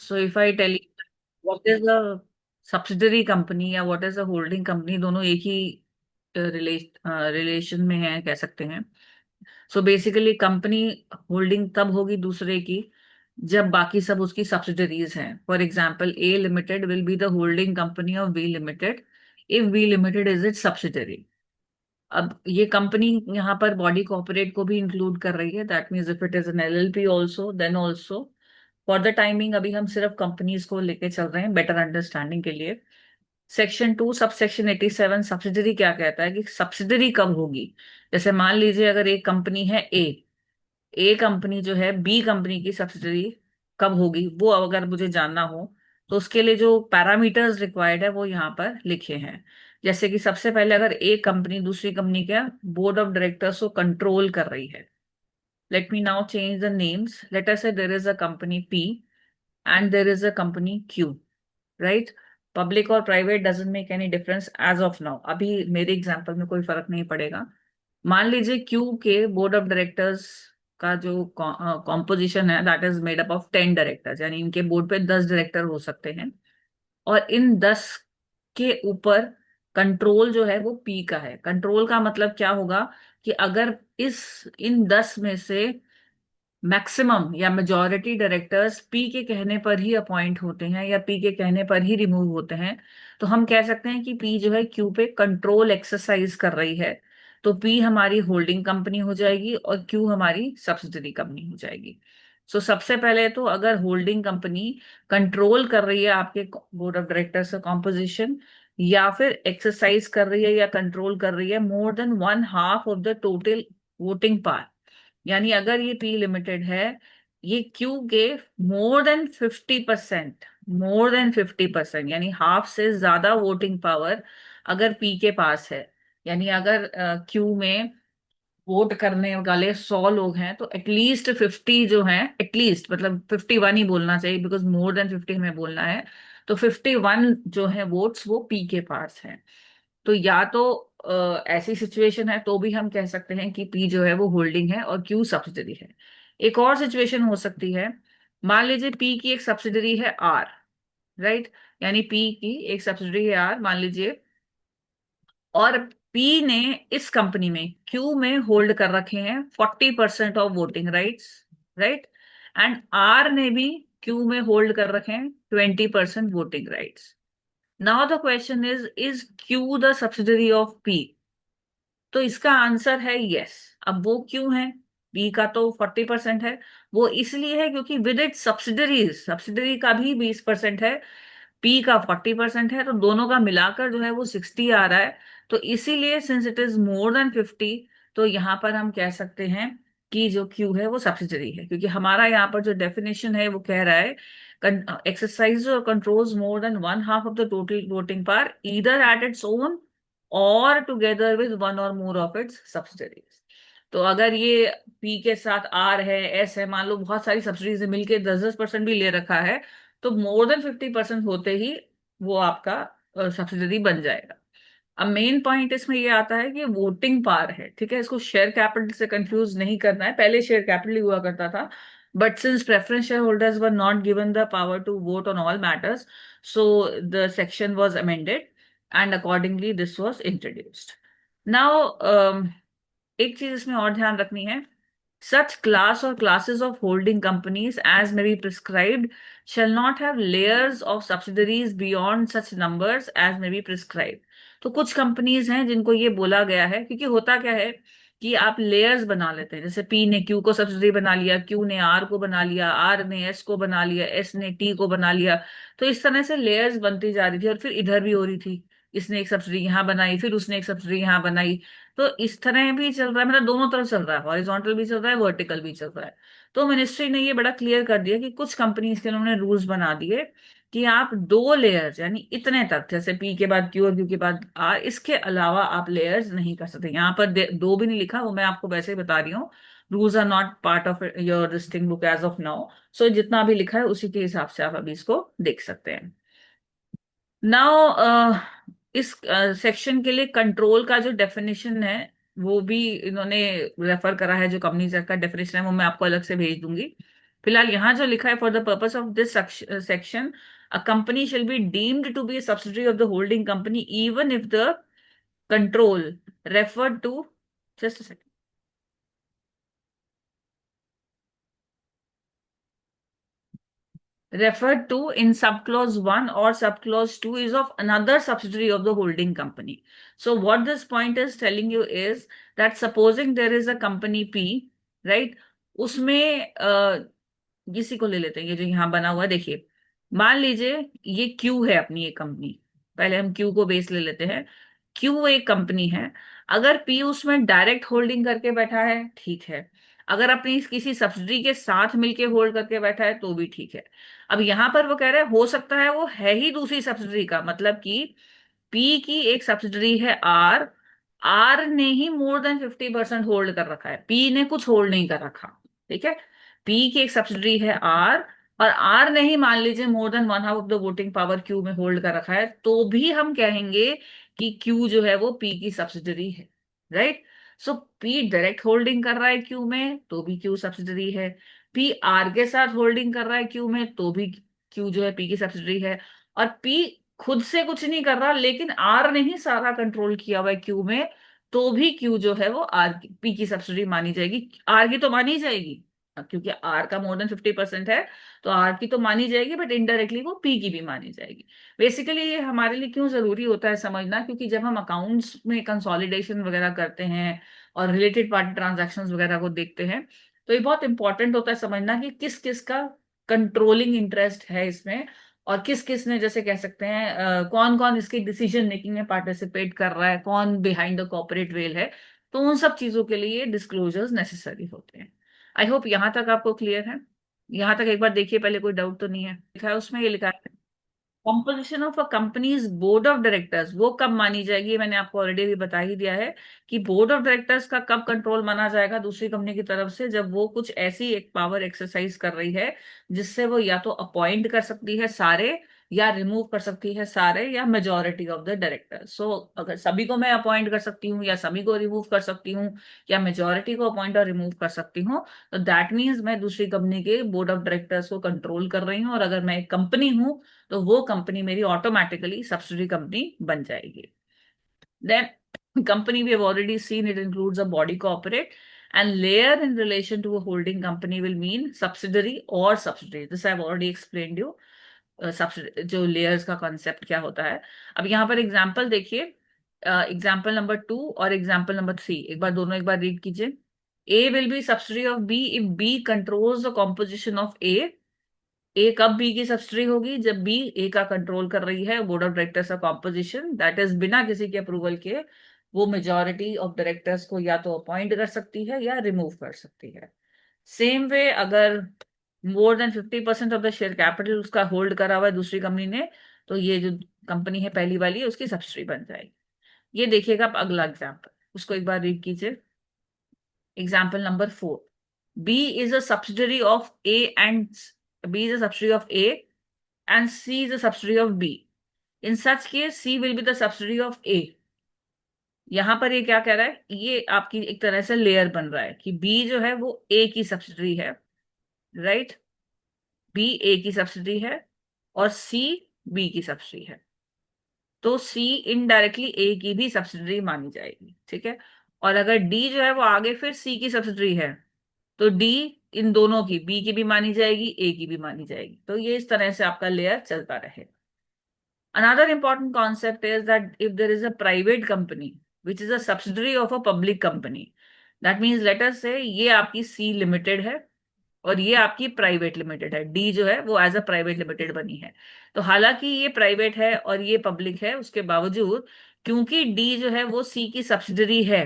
So if I tell you what is a subsidiary company या what is a holding company, दोनों एक ही relation में है कह सकते हैं। सो बेसिकली कंपनी होल्डिंग तब होगी दूसरे की जब बाकी सब उसकी सब्सिडरीज हैं। For example, A limited will be the holding company of B limited if B limited is it subsidiary. अब ये कंपनी यहाँ पर बॉडी कॉर्पोरेट को भी इंक्लूड कर रही है। That means if it is an LLP also, then also. For the timing अभी हम सिर्फ कंपनीज को लेके चल रहे हैं बेटर अंडरस्टैंडिंग के लिए। सेक्शन 2 सब सेक्शन 87 सब्सिडरी क्या कहता है कि सब्सिडरी कब होगी। जैसे मान लीजिए अगर एक कंपनी है ए कंपनी जो है बी कंपनी की सब्सिडरी कब होगी, वो अगर मुझे जानना हो तो उसके लिए जो पैरामीटर्स रिक्वायर्ड है वो यहाँ पर लिखे हैं। जैसे कि सबसे पहले अगर एक कंपनी दूसरी कंपनी का बोर्ड ऑफ डायरेक्टर्स को कंट्रोल कर रही है। Let me now change the names. Let us say there is a company P and there is a company Q, right. Public और private doesn't make any difference as of now, अभी मेरे example में कोई फर्क नहीं पड़ेगा। मान लीजिए क्यू के बोर्ड ऑफ डायरेक्टर्स का जो कॉम्पोजिशन है that is made up of 10 directors, यानी इनके बोर्ड पे 10 डायरेक्टर हो सकते हैं। और इन 10 के ऊपर कंट्रोल जो है वो पी का है। कंट्रोल का मतलब क्या होगा कि अगर इस इन 10 में से मैक्सिमम या मेजॉरिटी डायरेक्टर्स पी के कहने पर ही अपॉइंट होते हैं या पी के कहने पर ही रिमूव होते हैं, तो हम कह सकते हैं कि पी जो है क्यू पे कंट्रोल एक्सरसाइज कर रही है। तो पी हमारी होल्डिंग कंपनी हो जाएगी और क्यू हमारी सब्सिडरी कंपनी हो जाएगी। सो सबसे पहले तो अगर होल्डिंग कंपनी कंट्रोल कर रही है आपके बोर्ड ऑफ डायरेक्टर्स का कॉम्पोजिशन, या फिर एक्सरसाइज कर रही है या कंट्रोल कर रही है मोर than one half of the total voting power, यानी अगर ये पी लिमिटेड है, ये क्यू के मोर देन 50%, यानी हाफ से ज्यादा वोटिंग पावर अगर पी के पास है। यानी अगर क्यू में वोट करने वाले 100 लोग हैं तो एटलीस्ट 50 जो हैं, एटलीस्ट मतलब 51 ही बोलना चाहिए बिकॉज मोर देन 50 हमें बोलना है। तो 51 जो है वोट्स वो पी के पास हैं। तो या तो ऐसी सिचुएशन है तो भी हम कह सकते हैं कि पी जो है वो होल्डिंग है और क्यू सब्सिडरी है। एक और सिचुएशन हो सकती है। मान लीजिए पी की एक सब्सिडरी है आर, राइट। यानी पी की एक सब्सिडरी है आर मान लीजिए, और पी ने इस कंपनी में क्यू में होल्ड कर रखे हैं 40% of voting rights, right. And R ने भी क्यू में होल्ड कर रखे हैं 20% voting rights. Now the question is Q the subsidiary of P? तो इसका आंसर है यस। अब वो क्यों है? बी का तो 40% है। वो इसलिए है क्योंकि विद इट सब्सिडरीज, सब्सिडरी का भी 20% है, पी का 40% है, तो दोनों का मिलाकर जो है वो 60 आ रहा है। तो इसीलिए since it is more than 50, तो यहाँ पर हम कह सकते हैं कि जो क्यू है वो सब्सिडरी है, क्योंकि हमारा यहाँ पर जो डेफिनेशन है वो कह रहा है एक्सरसाइज और controls more than one half of the total voting power either at its own और together with one or more of its subsidiaries. तो अगर ये पी के साथ आर है, एस है, मान लो बहुत सारी सब्सिडीज मिलके 10-10% भी ले रखा है, तो मोर देन 50% होते ही वो आपका सब्सिडरी बन जाएगा। अब मेन पॉइंट इसमें ये आता है कि वोटिंग पावर है, ठीक है। इसको शेयर कैपिटल से कंफ्यूज नहीं करना है। पहले शेयर कैपिटल ही हुआ करता था, but since preference share holders were not given the power to vote on all matters, so the section was amended and accordingly this was introduced. Now एक चीज इसमें और ध्यान रखनी है। Such class or classes of holding companies as may be prescribed shall not have layers of subsidiaries beyond such numbers as may be prescribed. तो कुछ companies हैं जिनको ये बोला गया है, क्योंकि होता क्या है कि आप लेयर्स बना लेते हैं। जैसे पी ने क्यू को सब्सिडरी बना लिया, क्यू ने आर को बना लिया, आर ने एस को बना लिया, एस ने टी को बना लिया। तो इस तरह से लेयर्स बनती जा रही थी और फिर इधर भी हो रही थी। इसने एक सब्सिडी यहाँ बनाई, फिर उसने एक सब्सिडी यहाँ बनाई। तो इस तरह भी चल रहा है, मतलब दोनों तरफ चल रहा है, हॉरिजॉन्टल भी चल रहा है, वर्टिकल भी चल रहा है। तो मिनिस्ट्री ने ये बड़ा क्लियर कर दिया कि कुछ कंपनीज के उन्होंने रूल्स बना दिए कि आप दो लेयर्स, यानी इतने तक, जैसे पी के बाद क्यू और क्यू के बाद आर, इसके अलावा आप लेयर्स नहीं कर सकते। यहाँ पर दो भी नहीं लिखा, वो मैं आपको वैसे ही बता रही हूँ। Rules are not part of your this thing book as of now. So जितना भी लिखा है उसी के हिसाब से आप अभी इसको देख सकते हैं। नाउ इस सेक्शन के लिए कंट्रोल का जो डेफिनेशन है वो भी इन्होंने रेफर करा है। जो कंपनीज एक्ट का डेफिनेशन है वो मैं आपको अलग से भेज दूंगी। फिलहाल यहाँ जो लिखा है, for the purpose of this section a company shall be deemed to be subsidiary of the holding company even if the control refer to, just referred to in subclause 1 or subclause 2 is of another subsidiary of the holding company. So what this point is telling you is that supposing there is a company P, right? उसमें इसी को ले लेते हैं, ये जो यहाँ बना हुआ है देखिए, मान लीजिए ये क्यू है अपनी एक कंपनी, पहले हम क्यू को बेस ले लेते हैं। क्यू एक कंपनी है, अगर पी उसमें डायरेक्ट होल्डिंग करके बैठा है ठीक है, अगर अपनी किसी सब्सिडी के साथ मिलके होल्ड करके बैठा है तो भी ठीक है। अब यहां पर वो कह रहे हैं हो सकता है वो है ही दूसरी सब्सिडी का, मतलब कि पी की एक सब्सिडरी है आर, आर ने ही मोर देन 50% होल्ड कर रखा है, पी ने कुछ होल्ड नहीं कर रखा। ठीक है, पी की एक सब्सिडरी है आर, और आर ने ही मान लीजिए मोर than one half of the voting power Q में होल्ड कर रखा है, तो भी हम कहेंगे कि क्यू जो है वो पी की सब्सिडरी है। राइट? सो पी डायरेक्ट होल्डिंग कर रहा है क्यू में तो भी क्यू सब्सिडरी है, पी आर के साथ होल्डिंग कर रहा है क्यू में तो भी क्यू जो है पी की सब्सिडरी है, और पी खुद से कुछ नहीं कर रहा लेकिन आर ने ही सारा कंट्रोल किया हुआ है क्यू में, तो भी क्यू जो है वो आर पी की सब्सिडी मानी जाएगी। आर की तो मानी जाएगी क्योंकि आर का मोर देन 50% है, तो आर की तो मानी जाएगी, बट इनडायरेक्टली वो पी की भी मानी जाएगी। बेसिकली ये हमारे लिए क्यों जरूरी होता है समझना, क्योंकि जब हम अकाउंट्स में कंसोलिडेशन वगैरह करते हैं और रिलेटेड पार्टी ट्रांजैक्शंस वगैरह को देखते हैं, तो ये बहुत इंपॉर्टेंट होता है समझना कि किस किस का कंट्रोलिंग इंटरेस्ट है इसमें, और किस किस ने, जैसे कह सकते हैं कौन कौन इसकी डिसीजन मेकिंग में पार्टिसिपेट कर रहा है, कौन बिहाइंड द कॉर्पोरेट वेल है। तो उन सब चीजों के लिए डिस्क्लोजर्स नेसेसरी होते हैं। आई होप यहां तक आपको क्लियर है। यहां तक एक बार देखिए, पहले कोई डाउट तो नहीं है? लिखा है उसमें, ये लिखा है composition of a companies board of directors वो कब मानी जाएगी, ये मैंने आपको ऑलरेडी भी बता ही दिया है कि बोर्ड ऑफ डायरेक्टर्स का कब कंट्रोल माना जाएगा दूसरी कंपनी की तरफ से, जब वो कुछ ऐसी एक पावर एक्सरसाइज कर रही है जिससे वो या तो अपॉइंट कर सकती है सारे, या रिमूव कर सकती है सारे, या मेजोरिटी ऑफ द डायरेक्टर। सो अगर सभी को मैं अपॉइंट कर सकती हूँ या सभी को रिमूव कर सकती हूँ, या मेजोरिटी को अपॉइंट और रिमूव कर सकती हूँ, तो दैट मीन्स मैं दूसरी कंपनी के बोर्ड ऑफ डायरेक्टर्स को कंट्रोल कर रही हूँ, और अगर मैं एक कंपनी हूँ तो वो कंपनी मेरी ऑटोमेटिकली सब्सिडी कंपनी बन जाएगी। Then company we have already seen it includes a body corporate, and layer in relation to a holding company will mean subsidiary और subsidiary, this I have already explained you. Subsidy जो layers का concept क्या होता है। अब यहाँ पर example देखिए, एग्जाम्पल नंबर 2 और एग्जाम्पल नंबर 3, एक बार दोनों एक बार रीड कीजिए। A will be subsidy of B if B controls the composition of A. A कब बी की सब्सिडी होगी, जब बी ए का कंट्रोल कर रही है बोर्ड ऑफ डायरेक्टर्स का कॉम्पोजिशन, दैट इज बिना किसी के अप्रूवल के वो मेजॉरिटी ऑफ डायरेक्टर्स को या तो अपॉइंट कर सकती है या रिमूव कर सकती है। सेम वे अगर more than 50% of the share capital उसका होल्ड करा हुआ है दूसरी कंपनी ने, तो ये जो कंपनी है पहली वाली उसकी सब्सिडी बन जाएगी। ये देखिएगा आप अगला एग्जाम्पल, उसको एक बार रीड कीजिए। Example number 4, B is a subsidiary of A and B is a subsidiary of A and C is a subsidiary of B. In such case, C will be the subsidiary of A. यहां पर ये क्या कह रहा है, ये आपकी एक तरह से लेयर बन रहा है कि B जो है वो A की सब्सिडरी है, राइट? B A की सब्सिडरी है और C B की सब्सिडरी है, तो C इनडायरेक्टली A की भी सब्सिडरी मानी जाएगी। ठीक है, और अगर D जो है वो आगे फिर C की सब्सिडरी है, तो डी इन दोनों की, बी की भी मानी जाएगी ए की भी मानी जाएगी, तो ये इस तरह से आपका लेयर चलता रहे। Another important concept is that if there is a private company which is a subsidiary of a public company, that means let us say ये आपकी सी लिमिटेड है और ये आपकी प्राइवेट लिमिटेड है, डी जो है वो एज अ प्राइवेट लिमिटेड बनी है। तो हालांकि ये प्राइवेट है और ये पब्लिक है, उसके बावजूद क्योंकि डी जो है वो सी की सब्सिडरी है,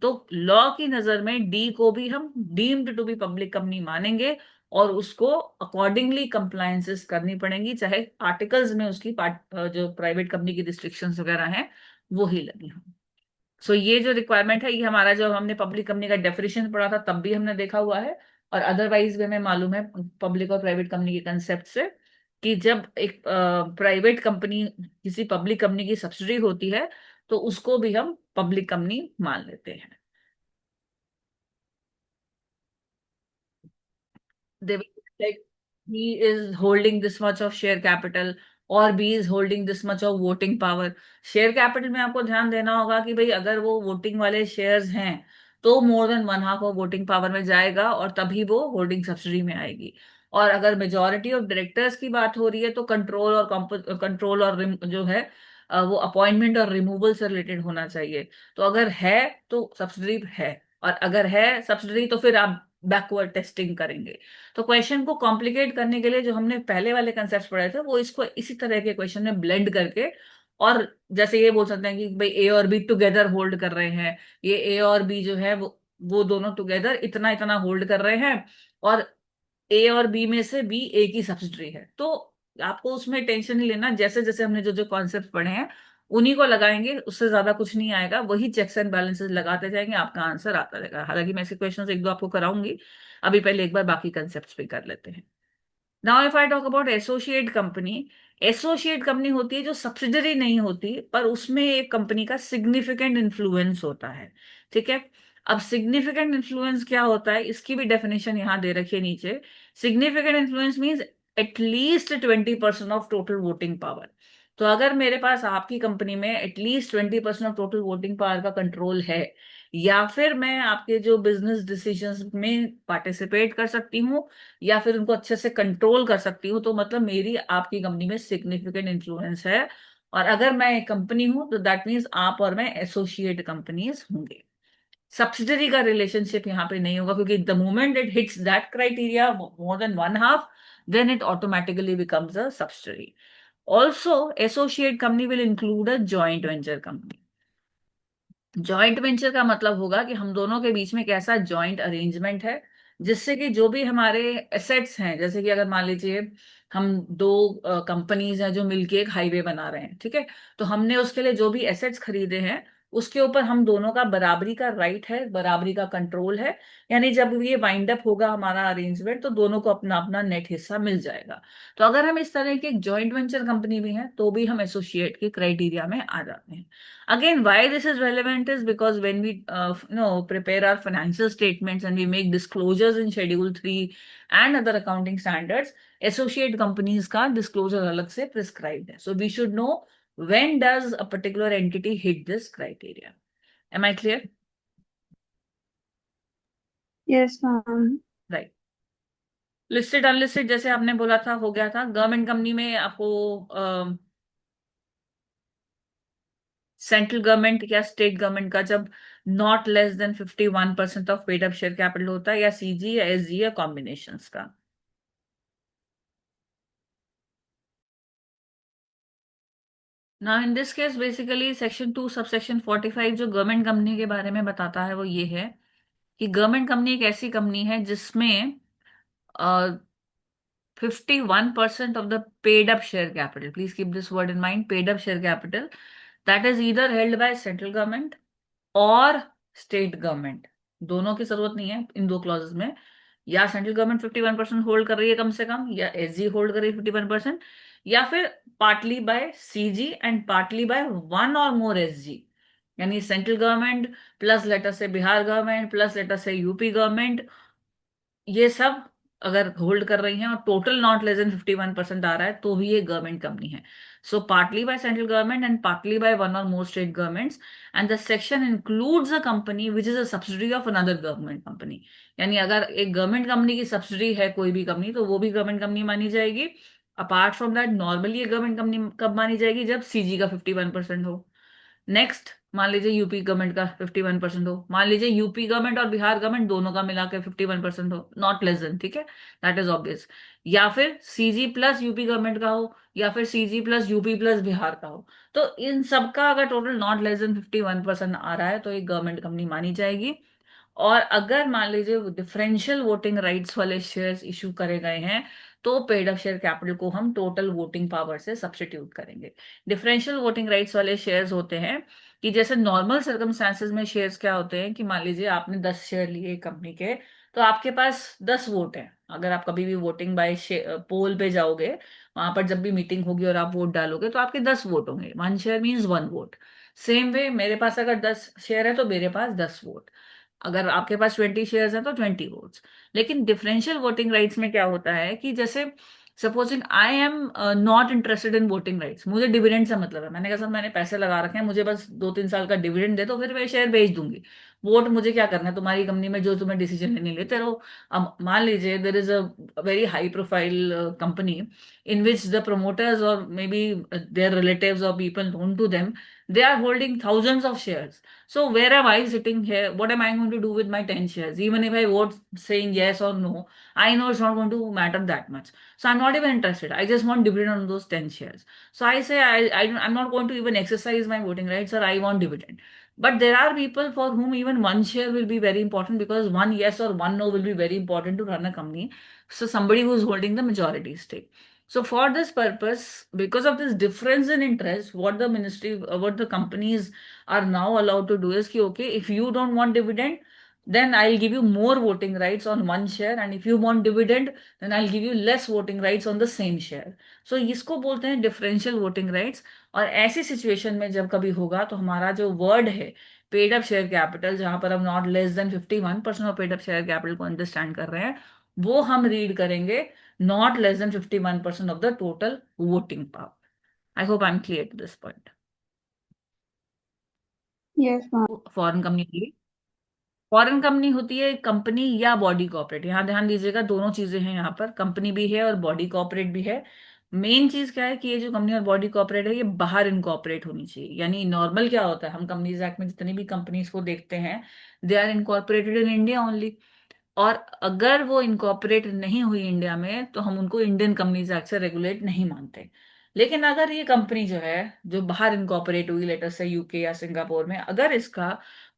तो लॉ की नजर में डी को भी हम deemed to be public company मानेंगे, और उसको अकॉर्डिंगली कंप्लायंसेस करनी पड़ेंगी, चाहे आर्टिकल्स में उसकी जो प्राइवेट कंपनी की रिस्ट्रिक्शंस वगैरह हैं वो ही लगी हों। सो ये जो रिक्वायरमेंट है, ये हमारा जो हमने पब्लिक कंपनी का डेफिनेशन पढ़ा था तब भी हमने देखा हुआ है, और अदरवाइज भी हमें मालूम है पब्लिक और प्राइवेट कंपनी के कंसेप्ट से, कि जब एक प्राइवेट कंपनी किसी पब्लिक कंपनी की सब्सिडी होती है तो उसको भी हम पब्लिक कंपनी मान लेते हैं। like he is holding this much of share capital और B is holding this much of voting power। Share capital में आपको ध्यान देना होगा कि भाई अगर वो वोटिंग वाले शेयर्स हैं तो मोर than one half of voting power में जाएगा और तभी वो होल्डिंग सब्सिडी में आएगी। और अगर मेजोरिटी ऑफ डायरेक्टर्स की बात हो रही है तो कंट्रोल और जो है वो अपॉइंटमेंट और रिमूवल से रिलेटेड होना चाहिए। तो अगर है तो सब्सिडी है, और अगर है सब्सिडी तो फिर आप बैकवर्ड टेस्टिंग करेंगे। तो क्वेश्चन को कॉम्प्लिकेट करने के लिए जो हमने पहले वाले कंसेप्ट पढ़े थे वो इसको इसी तरह के क्वेश्चन में ब्लेंड करके, और जैसे ये बोल सकते हैं कि भाई ए और बी टुगेदर होल्ड कर रहे हैं, ये ए और बी जो है वो दोनों टुगेदर इतना इतना होल्ड कर रहे हैं, और ए और बी में से बी ए की सब्सिडरी है। तो आपको उसमें टेंशन नहीं लेना, जैसे जैसे हमने जो जो कॉन्सेप्ट पढ़े हैं उन्हीं को लगाएंगे, उससे ज्यादा कुछ नहीं आएगा, वही चेक्स एंड बैलेंसेस लगाते जाएंगे, आपका आंसर आता रहेगा। हालांकि मैं ऐसे क्वेश्चन एक दो आपको कराऊंगी, अभी पहले एक बार बाकी कंसेप्ट भी कर लेते हैं। Now if I talk about associate company, associate company होती है जो सब्सिडरी नहीं होती पर उसमें एक कंपनी का सिग्निफिकेंट इन्फ्लुएंस होता है। ठीक है। अब सिग्निफिकेंट इन्फ्लुएंस क्या होता है इसकी भी डेफिनेशन यहां दे रखी है नीचे। Significant influence means at least 20% of total voting power. तो अगर मेरे पास आपकी कंपनी में at least 20% of total voting power का कंट्रोल है, या फिर मैं आपके जो बिजनेस डिसीजंस में पार्टिसिपेट कर सकती हूँ या फिर उनको अच्छे से कंट्रोल कर सकती हूँ, तो मतलब मेरी आपकी कंपनी में सिग्निफिकेंट इन्फ्लुएंस है। और अगर मैं एक कंपनी हूं तो दैट मीन्स आप और मैं एसोसिएट कंपनीज होंगे। सब्सिडरी का रिलेशनशिप यहाँ पे नहीं होगा, क्योंकि the moment it hits that criteria more than one half, then it automatically becomes a subsidiary. Also associate company will include a joint venture company. Joint venture का मतलब होगा कि हम दोनों के बीच में कैसा जॉइंट अरेंजमेंट है, जिससे कि जो भी हमारे एसेट्स हैं, जैसे कि अगर मान लीजिए हम दो कंपनीज हैं जो मिलके एक हाईवे बना रहे हैं, ठीक है, तो हमने उसके लिए जो भी एसेट्स खरीदे हैं उसके ऊपर हम दोनों का बराबरी का राइट है, बराबरी का कंट्रोल है। यानी जब ये वाइंड अप होगा हमारा अरेंजमेंट तो दोनों को अपना अपना नेट हिस्सा मिल जाएगा। तो अगर हम इस तरह की एक जॉइंट वेंचर कंपनी भी हैं तो भी हम एसोसिएट के क्राइटेरिया में आ जाते हैं। Again, why this is relevant is because when we prepare our financial statements and we make disclosures in Schedule 3 and other accounting standards, associate companies का disclosure अलग से prescribed है. So we should know when does a particular entity hit this criteria. Am I clear? Yes, ma'am. Right. Listed unlisted जैसे आपने बोला था हो गया था। गवर्नमेंट कंपनी में आपको सेंट्रल गवर्नमेंट या स्टेट गवर्नमेंट का जब not less than 51% of paid up share capital होता है, या सीजी या एसजी या कॉम्बिनेशन का। ना in this case basically section 2 subsection 45 जो गवर्नमेंट कंपनी के बारे में बताता है वो ये है कि गवर्नमेंट कंपनी एक ऐसी कंपनी है जिसमें 51% of the paid up share capital, please keep this word in mind, paid up share capital, that is either held by central government और स्टेट गवर्नमेंट, दोनों की जरूरत नहीं है इन दो क्लॉजेस में। या सेंट्रल गवर्नमेंट 51% होल्ड कर रही है कम से कम, या एसजी होल्ड कर रही है 51%, या फिर partly by CG and partly by one or more SG. यानी central government plus let us say Bihar government plus let us say UP government, ये सब अगर होल्ड कर रही हैं और टोटल नॉट लेस देन 51% आ रहा है तो भी ये गवर्नमेंट कंपनी है। So partly by central government and partly by one or more state governments, and the section includes a company which is a subsidy of another government company. यानी अगर एक गवर्नमेंट कंपनी की subsidy है कोई भी company तो वो भी गवर्नमेंट कंपनी मानी जाएगी। अपार्ट फ्रॉम दैट नॉर्मली ये गवर्नमेंट कंपनी कब मानी जाएगी, जब सीजी का 51% हो। नेक्स्ट, मान लीजिए यूपी गवर्नमेंट का 51% हो, मान लीजिए यूपी गवर्नमेंट और बिहार गवर्नमेंट दोनों का मिला के 51% हो, नॉट लेस देन, ठीक है, दैट इज ऑब्वियस। या फिर सीजी प्लस यूपी गवर्नमेंट का हो, या फिर CG plus UP plus Bihar का हो। तो इन सबका अगर टोटल नॉट लेस देन 51% आ रहा है तो एक गवर्नमेंट कंपनी मानी जाएगी। और अगर मान लीजिए डिफरेंशियल वोटिंग राइट्स वाले शेयर्स इशू करे गए हैं तो पेड अप शेयर कैपिटल को हम टोटल वोटिंग पावर से सब्स्टिट्यूट करेंगे। डिफरेंशियल वोटिंग राइट्स वाले शेयर्स होते हैं कि जैसे नॉर्मल सर्कमस्टांसेस में शेयर्स क्या होते हैं कि मान लीजिए आपने 10 शेयर लिए कंपनी के, तो आपके पास 10 वोट हैं। अगर आप कभी भी वोटिंग बाय पोल पे जाओगे, वहां पर जब भी मीटिंग होगी और आप वोट डालोगे तो आपके 10 वोट होंगे, one share means one vote. Same way मेरे पास अगर 10 शेयर है तो मेरे पास 10 वोट। अगर आपके पास 20 शेयर्स हैं तो 20 वोट्स। लेकिन डिफरेंशियल वोटिंग राइट्स में क्या होता है कि जैसे supposing I am not interested in voting rights, मुझे डिविडेंड से मतलब है, मैंने कहा सर मैंने पैसे लगा रखे हैं, मुझे बस 2-3 साल का डिविडेंड दे दो, फिर मैं शेयर बेच दूंगी। वोट मुझे क्या करना है, तुम्हारी कंपनी में जो तुम्हें डिसीजन लेने लेते रहो। अब मान लीजिए there is a very high profile company in which the promoters or maybe their relatives or people known to them, they are holding thousands of shares. So where am I sitting here? What am I going to do with my 10 shares? Even if I vote saying yes or no, I know it's not going to matter that much. So I'm not even interested. I just want dividend on those 10 shares. So I say I'm not going to even exercise my voting rights, or I want dividend. But there are people for whom even one share will be very important, because one yes or one no will be very important to run a company. So somebody who is holding the majority stake. So for this purpose, because of this difference in interest, what the ministry, what the companies are now allowed to do is कि okay, if you don't want dividend, then I'll give you more voting rights on one share, and if you want dividend, then I'll give you less voting rights on the same share. So इसको बोलते हैं differential voting rights। और ऐसी situation में जब कभी होगा तो हमारा जो वर्ड है पेड अप शेयर कैपिटल, जहां पर हम not less than 51% of paid up share capital को अंडरस्टैंड कर रहे हैं, वो हम रीड करेंगे not less than 51% of the total voting power. I hope I'm clear to this point. Yes, ma'am. Foreign company के लिए, फॉरेन कंपनी होती है कंपनी या बॉडी कॉर्पोरेट, यहाँ ध्यान दीजिएगा दोनों चीजें हैं, यहाँ पर कंपनी भी है और बॉडी कॉर्पोरेट भी है। मेन चीज क्या है कि ये जो कंपनी और बॉडी कॉर्पोरेट है ये बाहर इनकॉर्पोरेट होनी चाहिए। यानी नॉर्मल क्या होता है, हम कंपनीज एक्ट में जितनी भी कंपनीज को देखते हैं, they are incorporated in India only. और अगर वो इनकॉर्पोरेट नहीं हुई इंडिया में तो हम उनको इंडियन कंपनीज एक्ट से रेगुलेट नहीं मानते। लेकिन अगर ये कंपनी जो है जो बाहर इनकॉर्पोरेट हुई, लेटर से यूके या सिंगापुर में, अगर इसका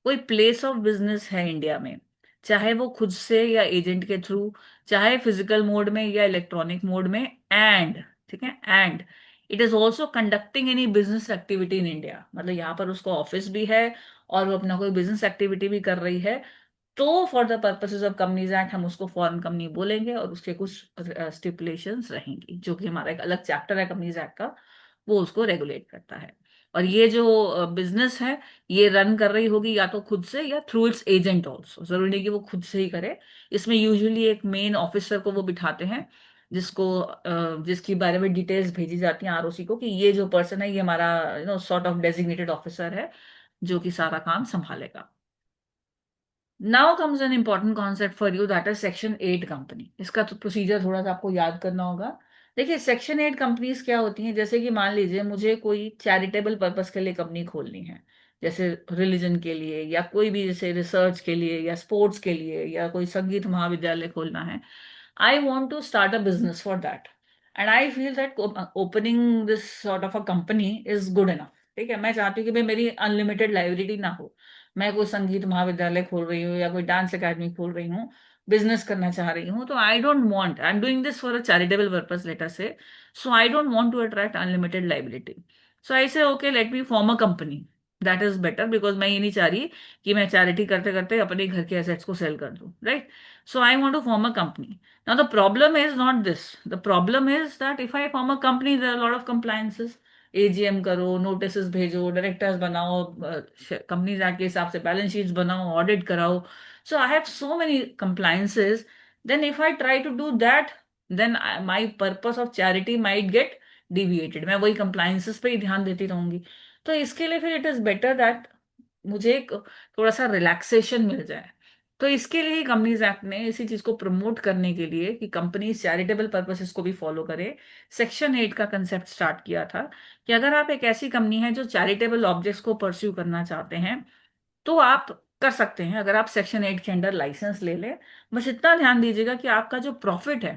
कोई प्लेस ऑफ बिजनेस है इंडिया में, चाहे वो खुद से या एजेंट के थ्रू, चाहे फिजिकल मोड में या इलेक्ट्रॉनिक मोड में, एंड ठीक है, and it is also conducting any business activity in India, मतलब यहाँ पर उसको ऑफिस भी है और वो अपना कोई बिजनेस एक्टिविटी भी कर रही है, तो for the purposes of companies act हम उसको फॉरेन कंपनी बोलेंगे और उसके कुछ स्टिपुलेशंस रहेंगी, जो कि हमारा एक अलग चैप्टर है कंपनीज एक्ट का, वो उसको रेगुलेट करता है। और ये जो बिजनेस है ये रन कर रही होगी या तो खुद से या थ्रू इट्स एजेंट ऑल्सो, जरूरी नहीं कि वो खुद से ही करे। इसमें यूजुअली एक मेन ऑफिसर को वो बिठाते हैं, जिसको जिसकी बारे में डिटेल्स भेजी जाती हैं आरओसी को कि ये जो पर्सन है ये हमारा सॉर्ट ऑफ डेजिग्नेटेड ऑफिसर है जो कि सारा काम संभालेगा। Now comes an important concept for you, that is section 8 company. इसका तो प्रोसीजर थोड़ा सा आपको याद करना होगा। देखिए सेक्शन 8 कंपनीज क्या होती हैं, जैसे कि मान लीजिए मुझे कोई चैरिटेबल पर्पस के लिए कंपनी खोलनी है, जैसे रिलीजन के लिए या कोई भी, जैसे रिसर्च के लिए या स्पोर्ट्स के लिए या कोई संगीत महाविद्यालय खोलना है। I want to start a business for that. And I feel that opening this sort of a company is good enough. ठीक है, मैं चाहती हूँ कि भाई मेरी अनलिमिटेड लाइब्रेरी ना हो, मैं कोई संगीत महाविद्यालय खोल रही हूँ या कोई डांस एकेडमी खोल रही हूँ, बिजनेस करना चाह रही हूँ, तो I don't want, I am doing this for a charitable purpose let us say, so I don't want to attract unlimited liability. So I say okay let me form a company, that is better, because मैं ये नहीं चाह रही कि मैं charity करते करते अपने घर के एसेट्स को सेल कर दूं, right. So I want to form a company. Now, the problem is not this. The problem is that if I form a company, there are a lot of compliances. AGM करो, notices भेजो, directors बनाओ, companies act के हिसाब से balance sheets बनाओ, audit कराओ। So I have so many compliances. Then if I try to do that, then my purpose of charity might get deviated. मैं वही compliances पे ही ध्यान देती रहूंगी। तो इसके लिए फिर it is better that मुझे एक थोड़ा सा रिलैक्सेशन मिल जाए। तो इसके लिए कंपनीज एक्ट ने इसी चीज को प्रमोट करने के लिए कि कंपनीज चैरिटेबल पर्पसेस को भी फॉलो करे, सेक्शन 8 का कंसेप्ट स्टार्ट किया था कि अगर आप एक ऐसी कंपनी है जो चैरिटेबल ऑब्जेक्ट्स को परस्यू करना चाहते हैं तो आप कर सकते हैं, अगर आप सेक्शन 8 के अंडर लाइसेंस ले लें। बस इतना ध्यान दीजिएगा कि आपका जो प्रॉफिट है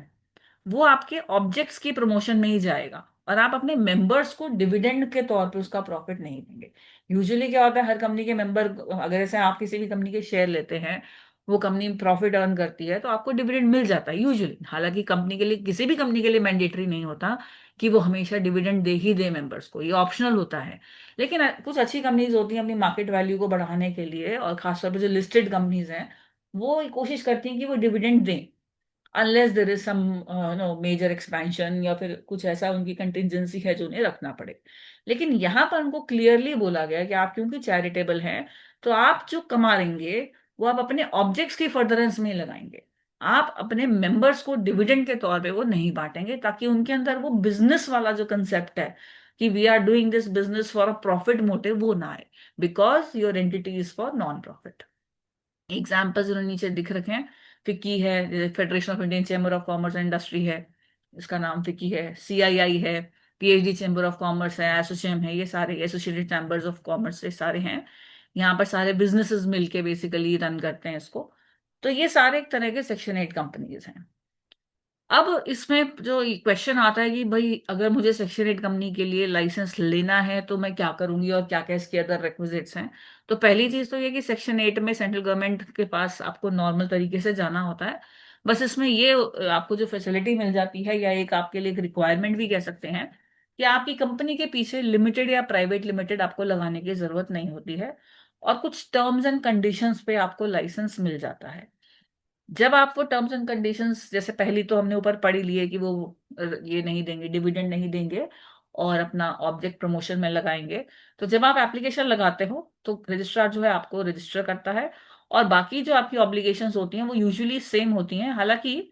वो आपके ऑब्जेक्ट्स की प्रमोशन में ही जाएगा, और आप अपने मेंबर्स को डिविडेंड के तौर पे उसका प्रॉफिट नहीं देंगे। यूजुअली क्या होता है, हर कंपनी के मेंबर, अगर ऐसे आप किसी भी कंपनी के शेयर लेते हैं, वो कंपनी प्रॉफिट अर्न करती है तो आपको डिविडेंड मिल जाता है यूजुअली। हालांकि कंपनी के लिए, किसी भी कंपनी के लिए मैंडेटरी नहीं होता कि वो हमेशा डिविडेंड दे ही दे मेंबर्स को, ये ऑप्शनल होता है। लेकिन कुछ अच्छी कंपनीज होती हैं अपनी मार्केट वैल्यू को बढ़ाने के लिए, और खासतौर पर जो लिस्टेड कंपनीज हैं वो कोशिश करती हैं कि वो डिविडेंड दें, unless there is some no major expansion या फिर कुछ ऐसा उनकी कंटिजेंसी है जो उन्हें रखना पड़े। लेकिन यहाँ पर उनको क्लियरली बोला गया कि आप क्योंकि चैरिटेबल हैं तो आप जो कमा लेंगे वो आप अपने ऑब्जेक्ट्स की फर्दरेंस में ही लगाएंगे। आप अपने मेंबर्स को डिविडेंड के तौर पे वो नहीं बांटेंगे, ताकि उनके अंदर वो बिजनेस वाला जो कंसेप्ट है कि we are doing this business for a profit motive, वो ना आए, because your entity is for non profit. Examples उन्होंने नीचे दिख रखे हैं। फिक्की है, Federation of Indian Chamber of Commerce and Industry है, इसका नाम फिक्की है। सीआईआई है, पीएचडी चेंबर ऑफ कॉमर्स है, एसोचेम है, ये सारे एसोसिएटेड चैम्बर्स ऑफ कॉमर्स, ये सारे हैं। यहाँ पर सारे बिजनेसेस मिलके बेसिकली रन करते हैं इसको। तो ये सारे एक तरह के सेक्शन 8 कंपनीज हैं। अब इसमें जो क्वेश्चन आता है कि भाई अगर मुझे सेक्शन 8 कंपनी के लिए लाइसेंस लेना है तो मैं क्या करूंगी और क्या क्या इसके अदर रिक्विजिट्स हैं। तो पहली चीज तो ये कि सेक्शन 8 में सेंट्रल गवर्नमेंट के पास आपको नॉर्मल तरीके से जाना होता है। बस इसमें ये आपको जो फैसिलिटी मिल जाती है, या एक आपके लिए एक रिक्वायरमेंट भी कह सकते हैं, कि आपकी कंपनी के पीछे लिमिटेड या प्राइवेट लिमिटेड आपको लगाने की जरूरत नहीं होती है, और कुछ टर्म्स एंड कंडीशंस पे आपको लाइसेंस मिल जाता है। जब आप वो टर्म्स एंड कंडीशंस, जैसे पहली तो हमने ऊपर पढ़ी ली है कि वो ये नहीं देंगे, डिविडेंड नहीं देंगे, और अपना ऑब्जेक्ट प्रमोशन में लगाएंगे। तो जब आप एप्लीकेशन लगाते हो तो रजिस्ट्रार जो है आपको रजिस्टर करता है, और बाकी जो आपकी ऑब्लिगेशंस होती हैं वो यूजुअली सेम होती हैं। हालांकि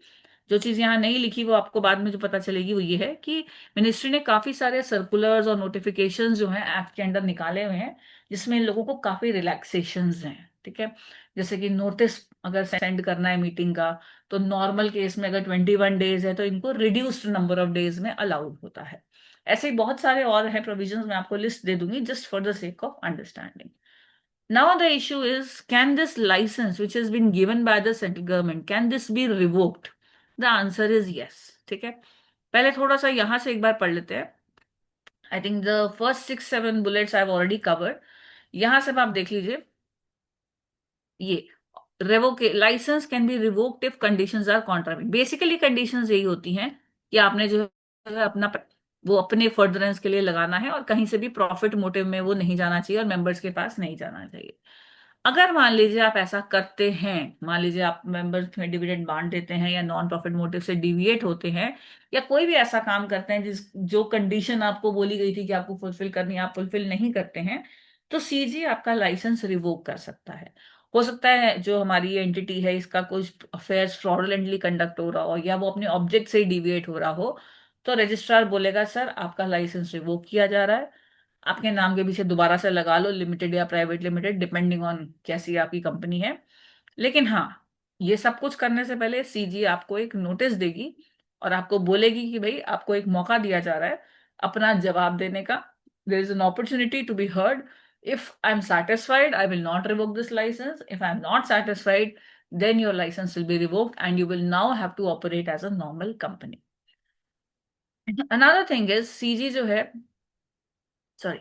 जो चीज़ यहाँ नहीं लिखी वो आपको बाद में जो पता चलेगी वो ये है कि मिनिस्ट्री ने काफ़ी सारे सर्कुलर्स और नोटिफिकेशंस जो हैं एक्ट के अंदर निकाले हुए हैं, जिसमें इन लोगों को काफ़ी रिलैक्सेशंस हैं। ठीक है, जैसे कि नोटिस अगर सेंड करना है मीटिंग का, तो नॉर्मल केस में अगर 21 डेज है तो इनको रिड्यूस्ड नंबर ऑफ डेज में अलाउड होता है। ऐसे ही बहुत सारे और हैं प्रोविजंस, मैं आपको लिस्ट दे दूंगी just for the sake of understanding. Now the issue is, can this licence which has been given by the central government, can this be revoked? The answer is yes. ठीक है, पहले थोड़ा सा यहां से एक बार पढ़ लेते हैं। I think the first 6 7 bullets I have already covered. यहां से अब आप देख लीजिए, ये revoke licence can be revoked if conditions are contravened. Basically conditions यही होती हैं कि आपने जो है अपना वो अपने फर्दरेंस के लिए लगाना है, और कहीं से भी प्रॉफिट मोटिव में वो नहीं जाना चाहिए और मेंबर्स के पास नहीं जाना चाहिए। अगर मान लीजिए आप ऐसा करते हैं, मान लीजिए आप मेंबर्स में डिविडेंड बांट देते हैं, या नॉन प्रॉफिट मोटिव से डिविएट होते हैं, या कोई भी ऐसा काम करते हैं जिस जो कंडीशन आपको बोली गई थी कि आपको फुलफिल करनी है आप फुलफिल नहीं करते हैं, तो सीजी आपका लाइसेंस रिवोक कर सकता है। हो सकता है जो हमारी एंटिटी है इसका कुछ अफेयर्स फ्रॉडुलेंटली कंडक्ट हो रहा हो, या वो अपने ऑब्जेक्ट से ही डिविएट हो रहा हो, तो रजिस्ट्रार बोलेगा सर आपका लाइसेंस रिवोक किया जा रहा है, आपके नाम के पीछे दोबारा से लगा लो लिमिटेड या प्राइवेट लिमिटेड, डिपेंडिंग ऑन कैसी आपकी कंपनी है। लेकिन हाँ, ये सब कुछ करने से पहले सीजी आपको एक नोटिस देगी, और आपको बोलेगी कि भाई आपको एक मौका दिया जा रहा है अपना जवाब देने का। There is an opportunity to be heard. If I am satisfied I will not revoke this licence, if I am not satisfied then your license will be revoked and you will now have to operate as a normal company. Another thing is CG जो है, sorry,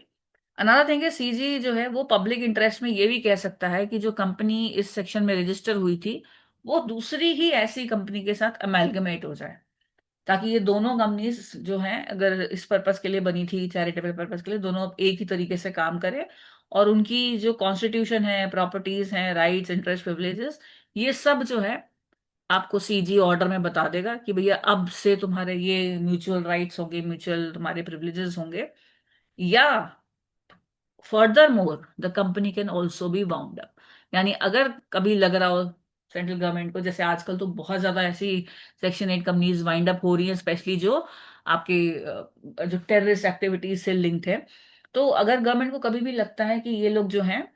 another thing है CG जो है वो public interest में ये भी कह सकता है कि जो कंपनी इस सेक्शन में रजिस्टर हुई थी वो दूसरी ही ऐसी कंपनी के साथ अमेलगमेट हो जाए, ताकि ये दोनों कंपनीज जो हैं अगर इस पर्पस के लिए बनी थी, चैरिटेबल पर्पस के लिए, दोनों एक ही तरीके से काम करे, और उनकी जो कॉन्स्टिट्यूशन है, प्रॉपर्टीज हैं, राइट्स, इंटरेस्ट, प्रिविलेजेस, ये सब जो है आपको सीजी ऑर्डर में बता देगा कि भैया अब से तुम्हारे ये म्यूचुअल राइट्स होंगे, म्यूचुअल तुम्हारे प्रिविलेजेस होंगे। या further more the company can also be bound up, यानी अगर कभी लग रहा हो सेंट्रल गवर्नमेंट को, जैसे आजकल तो बहुत ज्यादा ऐसी सेक्शन 8 कंपनीज वाइंड अप हो रही हैं, स्पेशली जो आपके जो टेररिस्ट एक्टिविटीज से लिंक्ड है, तो अगर गवर्नमेंट को कभी भी लगता है कि ये लोग जो हैं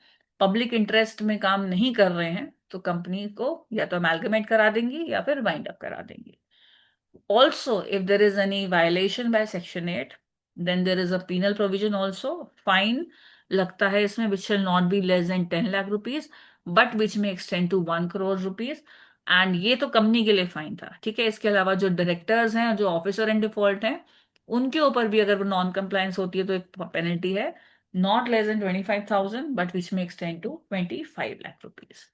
पब्लिक इंटरेस्ट में काम नहीं कर रहे हैं, तो कंपनी को या तो अमेलगमेट करा देंगी या फिर वाइंड अप करा देंगी। Also, if there is any violation by Section 8, then there is a penal provision also. Fine लगता है इसमें which shall not be less than 10 lakh rupees, but which may extend to 1 crore rupees. And ये तो company के लिए fine था, ठीक है। इसके अलावा जो डायरेक्टर्स हैं, जो ऑफिसर इन डिफॉल्ट हैं, उनके ऊपर भी अगर नॉन कंप्लायंस होती है तो एक पेनल्टी है, not less than 25,000 but which में extend to 25 lakh rupees.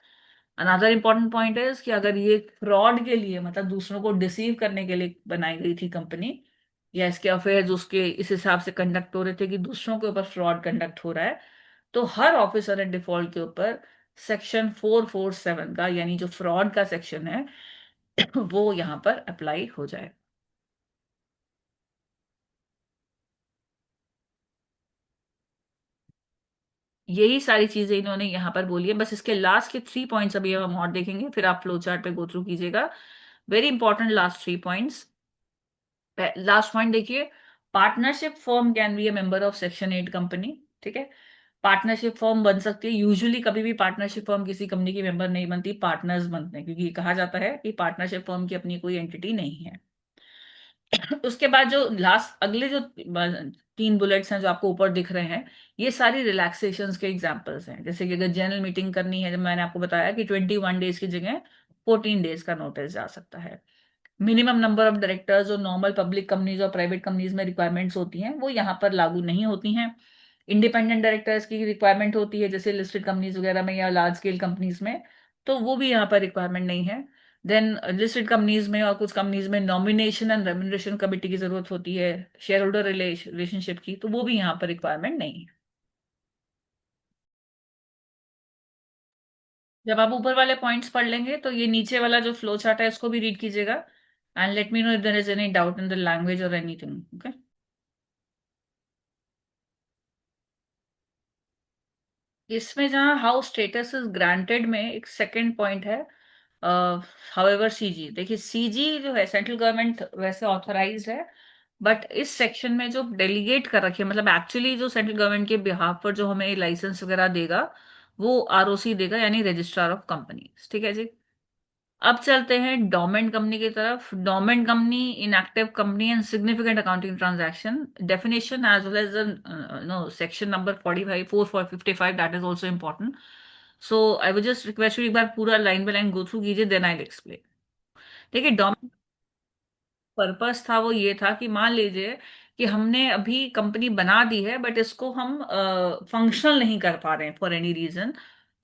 Another important point है कि अगर ये फ्रॉड के लिए, मतलब दूसरों को डिसीव करने के लिए बनाई गई थी कंपनी, या इसके अफेयर्स उसके इस हिसाब से कंडक्ट हो रहे थे कि दूसरों के ऊपर फ्रॉड कंडक्ट हो रहा है, तो हर ऑफिसर एंड डिफॉल्ट के ऊपर सेक्शन 447 का, यानी जो फ्रॉड का सेक्शन है, वो यहाँ पर अप्लाई हो जाए। यही सारी चीजें इन्होंने यहाँ पर बोली है। बस इसके लास्ट के 3 पॉइंट्स अभी हम और देखेंगे, फिर आप फ्लो चार्ट पे गो थ्रू कीजिएगा। Very important last 3 points. Last point देखिए, partnership firm can be a member of section 8 company. ठीक है, पार्टनरशिप फर्म बन सकती है। यूजुअली कभी भी पार्टनरशिप फर्म किसी कंपनी की मेंबर नहीं बनती, पार्टनर्स बनते हैं, क्योंकि कहा जाता है कि पार्टनरशिप फर्म की अपनी कोई एंटिटी नहीं है। उसके बाद जो लास्ट अगले जो 3 बुलेट्स हैं जो आपको ऊपर दिख रहे हैं, ये सारी रिलैक्सेशंस के एग्जांपल्स हैं। जैसे कि अगर जनरल मीटिंग करनी है, जब मैंने आपको बताया कि 21 डेज की जगह 14 डेज का नोटिस जा सकता है। मिनिमम नंबर ऑफ डायरेक्टर्स जो नॉर्मल पब्लिक कंपनीज और प्राइवेट कंपनीज में रिक्वायरमेंट्स होती हैं, वो यहाँ पर लागू नहीं होती हैं। इंडिपेंडेंट डायरेक्टर्स की रिक्वायरमेंट होती है जैसे लिस्टेड कंपनीज वगैरह में या लार्ज स्केल कंपनीज में, तो वो भी यहाँ पर रिक्वायरमेंट नहीं है। देन लिस्टेड कंपनीज में और कुछ कंपनीज में नॉमिनेशन एंड रेम्युनरेशन कमेटी की जरूरत होती है, शेयर होल्डर रिलेशनशिप की, तो वो भी यहाँ पर रिक्वायरमेंट नहीं है। जब आप ऊपर वाले पॉइंट्स पढ़ लेंगे तो ये नीचे वाला जो फ्लो चार्ट है इसको भी रीड कीजिएगा, and let me know if there is any doubt in the language और एनीथिंग। ओके, इसमें जहाँ हाउ स्टेटस इज ग्रांटेड में एक सेकंड पॉइंट है, हाउएवर सीजी। देखिए सीजी जो है सेंट्रल गवर्नमेंट वैसे ऑथराइज है, बट इस सेक्शन में जो डेलीगेट कर रखे, मतलब एक्चुअली जो सेंट्रल गवर्नमेंट के बिहाफ पर जो हमें लाइसेंस वगैरह देगा, वो आरओसी देगा, यानी रजिस्ट्रार ऑफ कंपनीज। ठीक है जी। अब चलते हैं डोमेन कंपनी की तरफ। Dormant company, inactive company and significant accounting transaction definition as well as no section number 45 455, that is also important. So I would just request you एक बार पूरा line by line go through कीजिए, then I explain. देखिए dormant purpose था वो ये था कि मान लीजिए कि हमने अभी कंपनी बना दी है, बट इसको हम फंक्शनल नहीं कर पा रहे हैं फॉर एनी रीजन।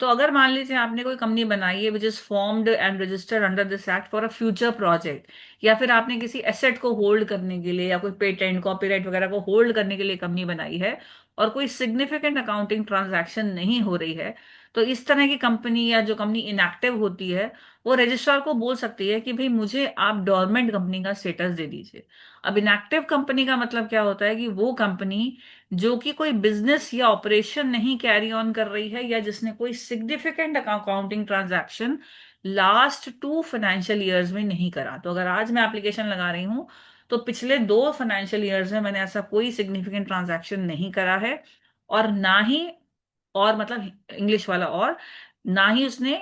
तो अगर मान लीजिए आपने कोई कंपनी बनाई है which is formed and registered under this act for a future project, या फिर आपने किसी एसेट को होल्ड करने के लिए या कोई पेटेंट कॉपीराइट वगैरह को होल्ड करने के लिए कंपनी बनाई है, और कोई सिग्निफिकेंट अकाउंटिंग ट्रांजैक्शन नहीं हो रही है, तो इस तरह की कंपनी या जो कंपनी इनएक्टिव होती है, वो रजिस्ट्रार को बोल सकती है कि भाई मुझे आप डोरमेंट कंपनी का स्टेटस दे दीजिए। अब इनएक्टिव कंपनी का मतलब क्या होता है कि वो कंपनी जो कि कोई बिजनेस या ऑपरेशन नहीं कैरी ऑन कर रही है, या जिसने कोई significant accounting transaction last 2 financial years में नहीं करा। तो अगर आज मैं एप्लीकेशन लगा रही हूँ, तो पिछले 2 फाइनेंशियल ईयर्स में मैंने ऐसा कोई सिग्निफिकेंट ट्रांजैक्शन नहीं करा है, और ना ही, और मतलब इंग्लिश वाला, और ना ही उसने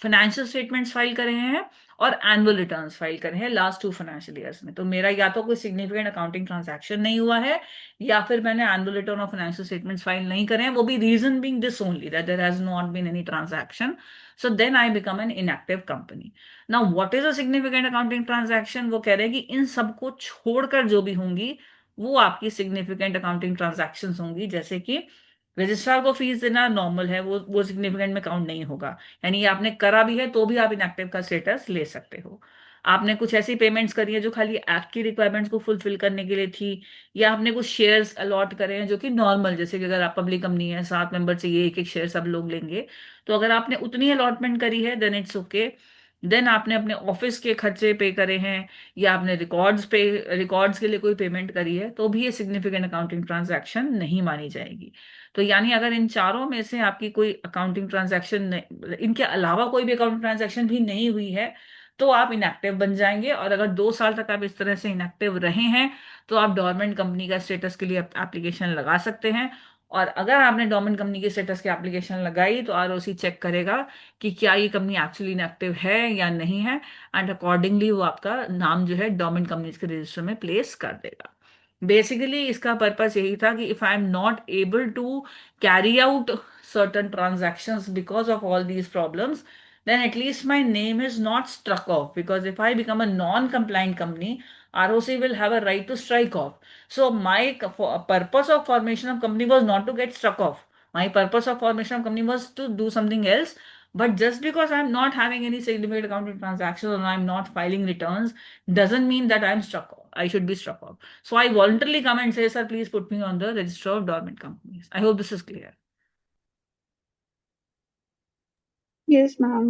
फाइनेंशियल स्टेटमेंट्स फाइल करे हैं और एनुअल रिटर्न्स फाइल करे हैं लास्ट 2 फाइनेंशियल ईयर्स में। तो मेरा या तो कोई सिग्निफिकेंट अकाउंटिंग ट्रांजैक्शन नहीं हुआ है, या फिर मैंने एनुअल रिटर्न और फाइनेंशियल स्टेटमेंट्स फाइल नहीं करे हैं, वो भी reason being this only that there has not been any transaction. So then I become an inactive company. Now what is a significant accounting transaction? वो कह रहे हैं कि इन सबको छोड़कर जो भी होंगी वो आपकी सिग्निफिकेंट अकाउंटिंग ट्रांजैक्शन होंगी। जैसे कि रजिस्ट्रार को फीस देना नॉर्मल है, वो सिग्निफिकेंट में काउंट नहीं होगा, यानी ये आपने करा भी है तो भी आप इनएक्टिव का स्टेटस ले सकते हो। आपने कुछ ऐसी पेमेंट्स करी है जो खाली एक्ट की रिक्वायरमेंट्स को फुलफिल करने के लिए थी, या आपने कुछ शेयर्स अलॉट करे हैं जो कि नॉर्मल, जैसे कि अगर आप पब्लिक कंपनी है 7 मेंबर चाहिए, एक एक शेयर सब लोग लेंगे, तो अगर आपने उतनी अलॉटमेंट करी है देन इट्स ओके। देन आपने अपने ऑफिस के खर्चे पे करे हैं, या आपने रिकॉर्ड्स के लिए कोई पेमेंट करी है, तो भी ये सिग्निफिकेंट अकाउंटिंग ट्रांजैक्शन नहीं मानी जाएगी। तो यानी अगर इन चारों में से आपकी कोई अकाउंटिंग ट्रांजैक्शन, इनके अलावा कोई भी अकाउंटिंग ट्रांजैक्शन भी नहीं हुई है, तो आप इनएक्टिव बन जाएंगे। और अगर 2 साल तक आप इस तरह से इनएक्टिव रहे हैं, तो आप डोरमेंट कंपनी का स्टेटस के लिए एप्लीकेशन लगा सकते हैं। और अगर आपने डोरमेंट कंपनी के स्टेटस की एप्लीकेशन लगाई, तो आरओसी चेक करेगा कि क्या ये कंपनी एक्चुअली इनएक्टिव है या नहीं है, एंड अकॉर्डिंगली वो आपका नाम जो है डोरमेंट कंपनीज के रजिस्टर में प्लेस कर देगा। बेसिकली इसका पर्पस यही था कि if I am not able to carry out certain transactions because of all these problems, then at least my name is not struck off. Because if I become a non-compliant company, ROC will have a right to strike off. So my purpose of formation of company was not to get struck off. My purpose of formation of company was to do something else. But just because I'm not having any significant accounting transactions or I'm not filing returns doesn't mean that I'm struck off. I should be struck off. So I voluntarily come and say, sir, please put me on the register of dormant companies. I hope this is clear. Yes, ma'am.